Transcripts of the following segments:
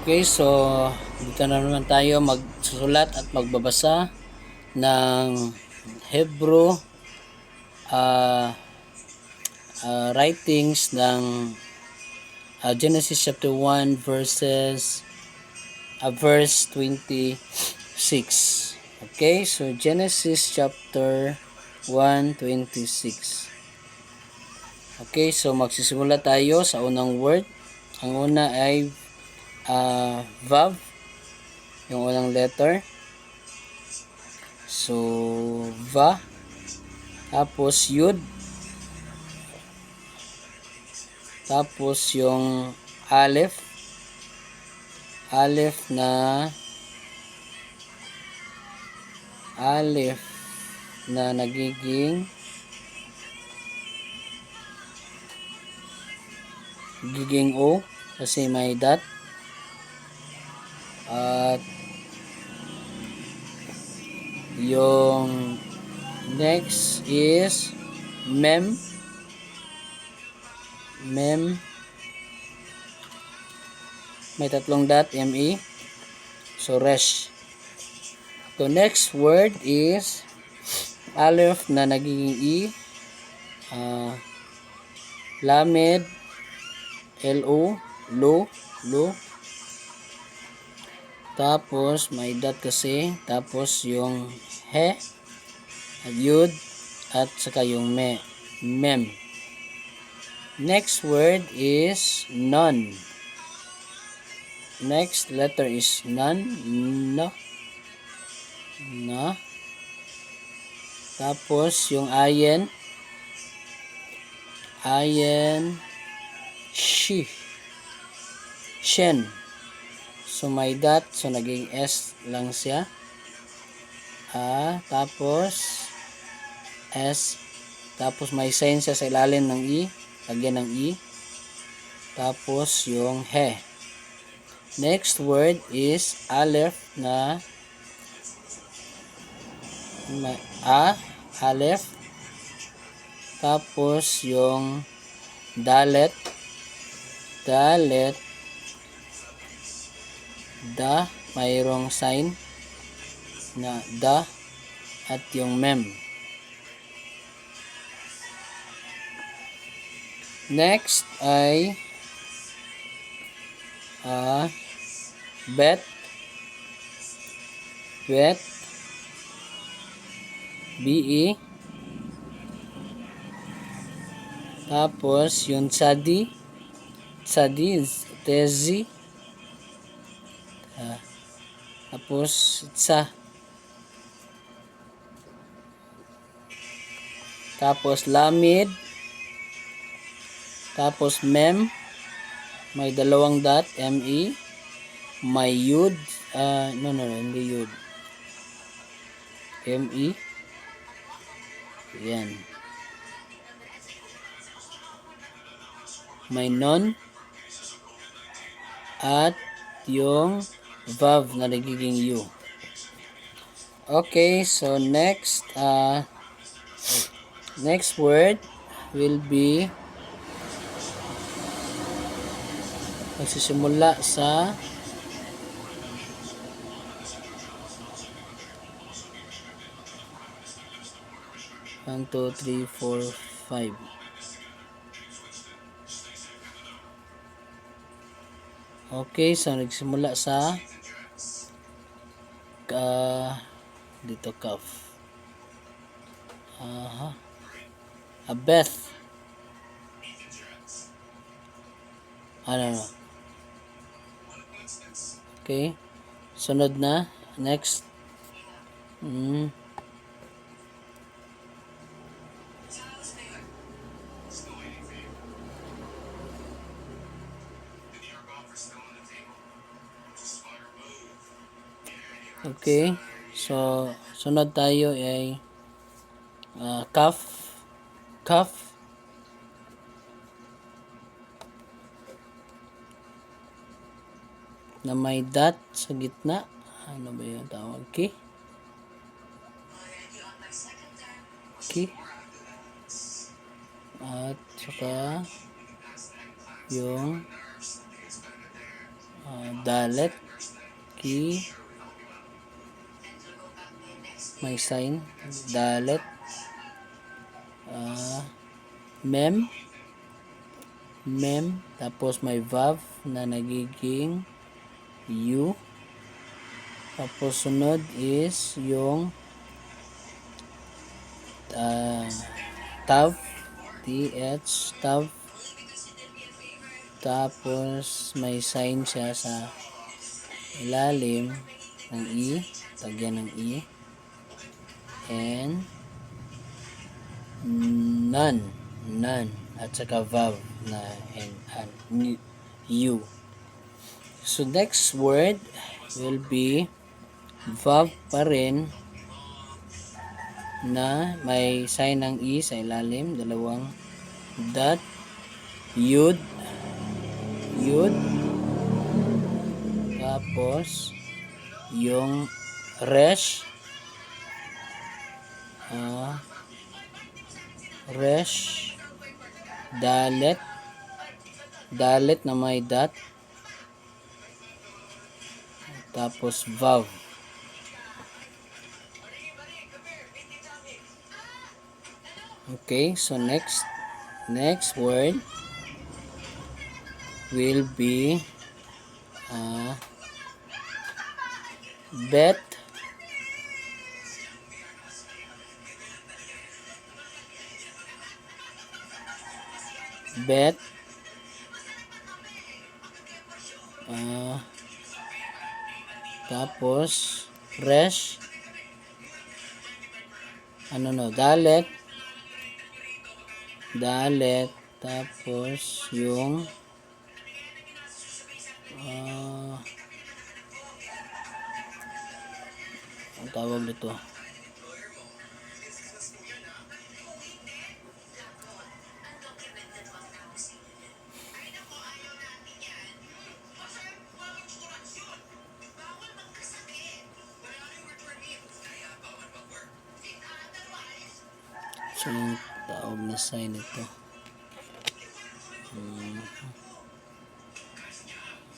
Okay, so dito na naman tayo magsusulat at magbabasa ng Hebrew uh, writings ng Genesis chapter 1 verse 26. Okay, so Genesis chapter 1:26. Okay, so magsisimula tayo sa unang word. Ang una ay Vav, yung unang letter. So, Va, tapos Yud, tapos yung Aleph, Aleph na nagiging O kasi may dot. At yung next is Mem, may tatlong dot, ME. So, Resh. So, next word is Aleph na nagiging E, Lamed, LO, Lo. Tapos, may dot kasi. Tapos, yung He, at Yud, at saka yung Mem. Next word is Nun. Next letter is Nun. No. Na. Tapos, yung Ayen, Shen. So, may dot. So, naging S lang siya. Tapos, S. Tapos, may sign siya sa ilalim ng E. Lagyan ng E. Tapos, yung He. Next word is Aleph na may Aleph. Tapos, yung Dalet. Da, mayroong sign na da, at yung Mem. Next ay Bet, BE. Tapos yung Tsadi, Tezi. Tapos Tsa. Tapos Lamid. Tapos Mem, may dalawang dot, ME. May Yud, hindi Yud, ME. Yan. May Nun. At yung Vav na nagiging U. Okay, so next word will be magsisimula sa one, two, three, four, five. Okay, so nagsimula sa dito Kaf. Beth. Ano? Okay. Sunod na. Next. Okay. So, sunod tayo ay Kaf. Na may dot sa gitna. Ano ba yung tawag? Okay. At saka yung dalet, ki, may sign, dalet, mem, tapos may vav na nagiging u, tapos sunod is yung tav, th, tav, tapos may sign siya sa ilalim ng i, tagyan ng i, and none, at saka vav na u. So next word will be vav pa rin na may sign ng i sa ilalim, dalawang dot, yud, tapos yung resh, dalet na may dot, tapos vav. Okay, so next word will be bet, tapos resh, dalet, tapos yung ang tawag nito, so yung tawag na sign nito,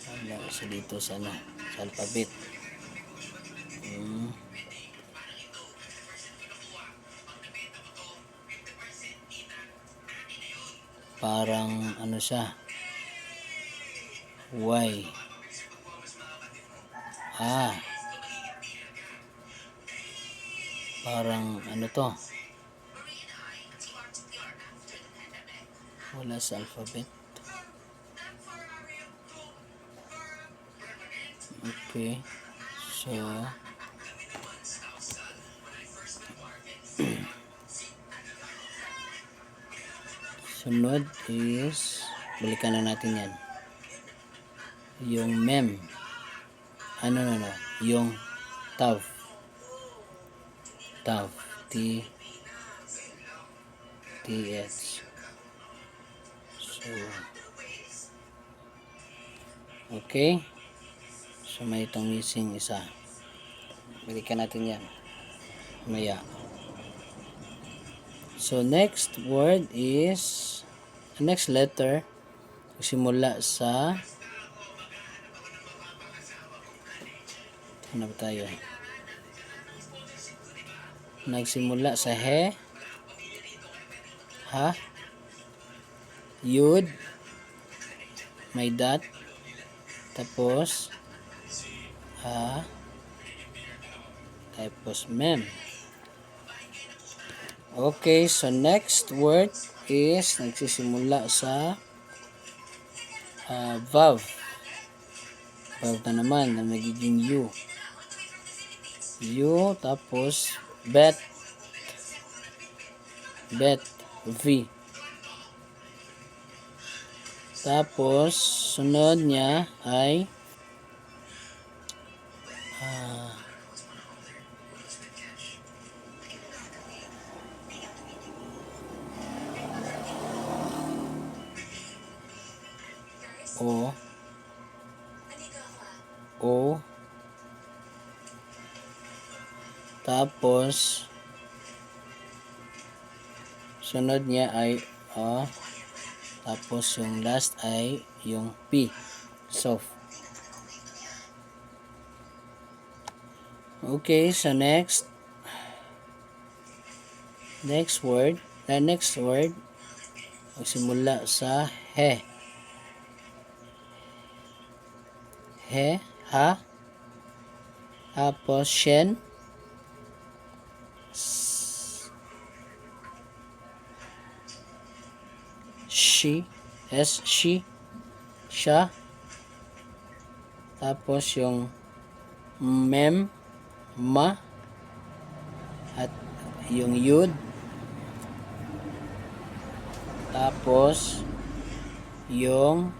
wala isa dito sa alphabet. Parang siya, Y, parang to, wala sa alphabet. Okay, so sunod is balikan na natin yan, yung mem, yung tav, t, th. So okay, so may itong missing isa, balikan natin yan maya. So next word is, next letter simula sa ano ba tayo, nagsimula sa he, ha, yud, may dot, tapos tapos mem. Okay, so next word is nagsisimula sa vav na naman na nagiging u, tapos bet, v, tapos sunod niya ay o, tapos sunod niya ay tapos yung last ay yung p, soft. Okay, so next word, magsimula sa he. He, ha, tapos shen, she, she, siya, tapos yung mem, ma, at yung yud, tapos yung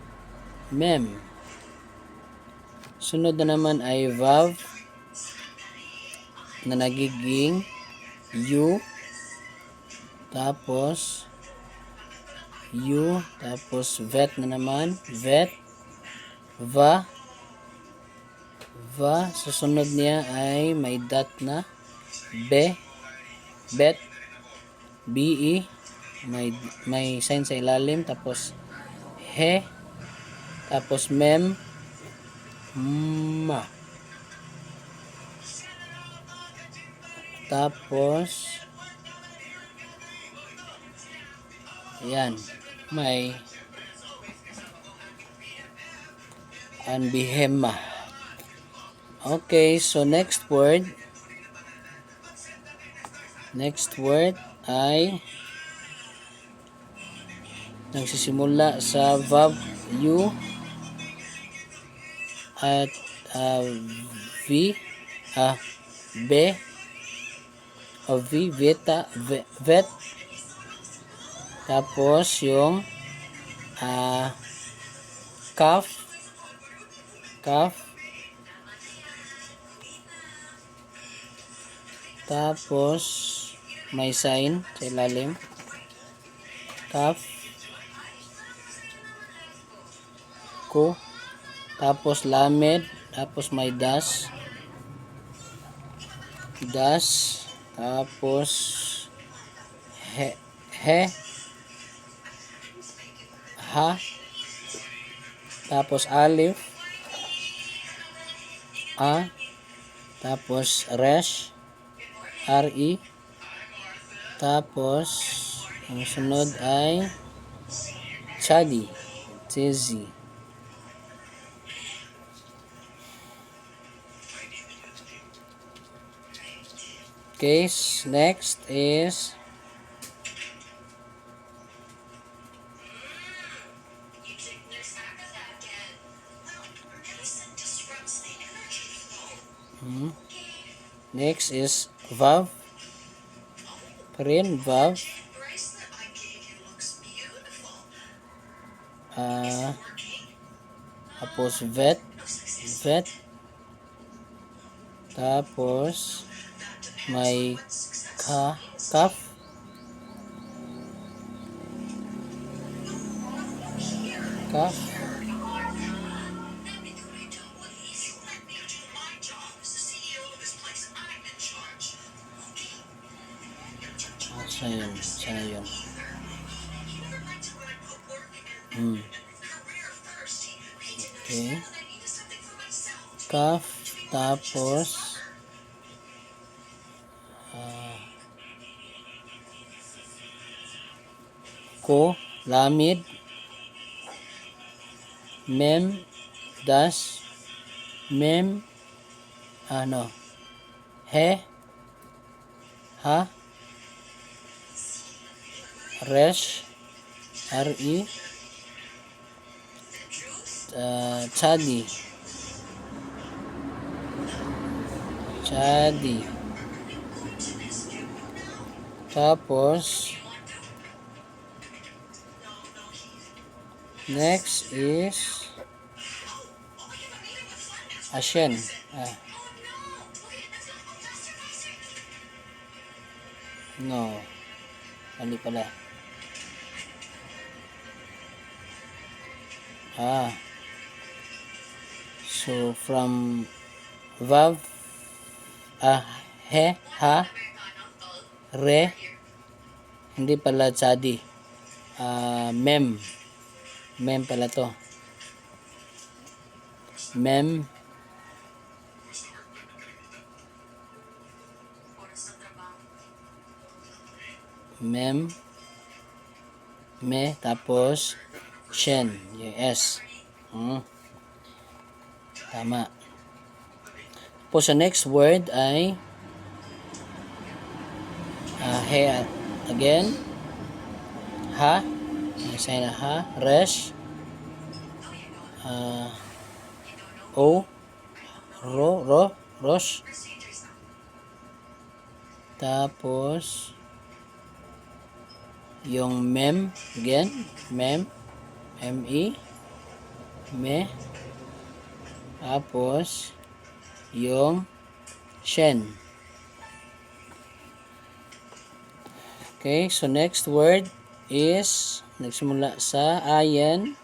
mem. Sunod na naman ay vav na nagiging u, tapos vet na naman, vet, va, susunod niya ay may dot na be, bet, be, may sign sa ilalim, tapos he, tapos mem, ma, tapos yan, may anbihema. Okay, so next word ay nagsisimula sa verb u at v, be, veta, vet, tapos yung calf, tapos may sign sa ilalim, calf, ko, tapos lamed, tapos may das, tapos he, ha, tapos alif, tapos resh, re, tapos ang sunod ay chadi, tizi. Okay, next is vav, rin vav, tapos vet, tapos may kaf, sana yun. Okay, kaf, tapos ko, lamid, mem, das, mem, he, ha, resh, re, chadi, tapos next is ashen, no, hindi pala, so from vav, he, ha, re, hindi pala chadi, mem pala to, mem, Mem, me, tapos shen, yung S. Tama. Po sa next word ay he again. Ha. May sign na ha. Resh. O. Rosh. Tapos yung mem again. Mem. M-E. Me. Tapos yung shen. Okay, so next word is nagsimula sa ayen.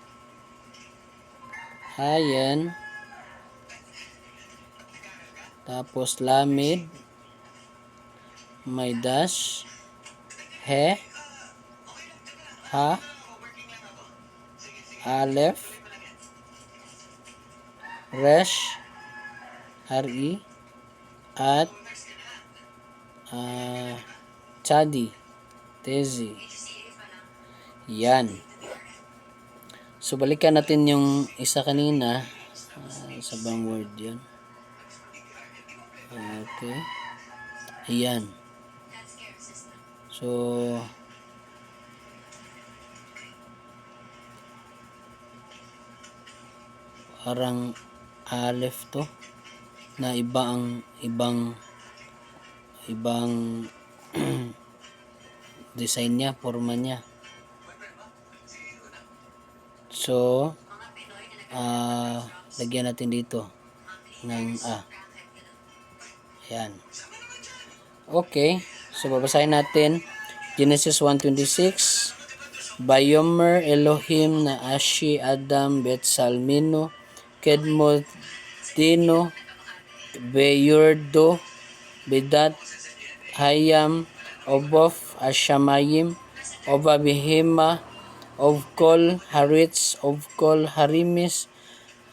Ayen. Tapos lamid. May dash. He. Ha. Aleph. Resh. R-E. At Chadi. Tezi. Yan. So, balikan natin yung isa kanina. Sa bang word yan? Okay. Ayan. So, parang aleph to. Na ibang design niya, forma niya. So, lagyan natin dito ng A. Ayan. Okay. So, babasahin natin. Genesis 1:26. Bayomer Elohim na Ashi Adam Betsalmino Kedmodino Beyurdo Bedat Hayam Obof Ashamayim Ova Behema of Kol Haritz of Kol Harimis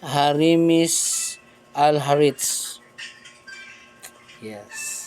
Harimis Al Haritz. Yes.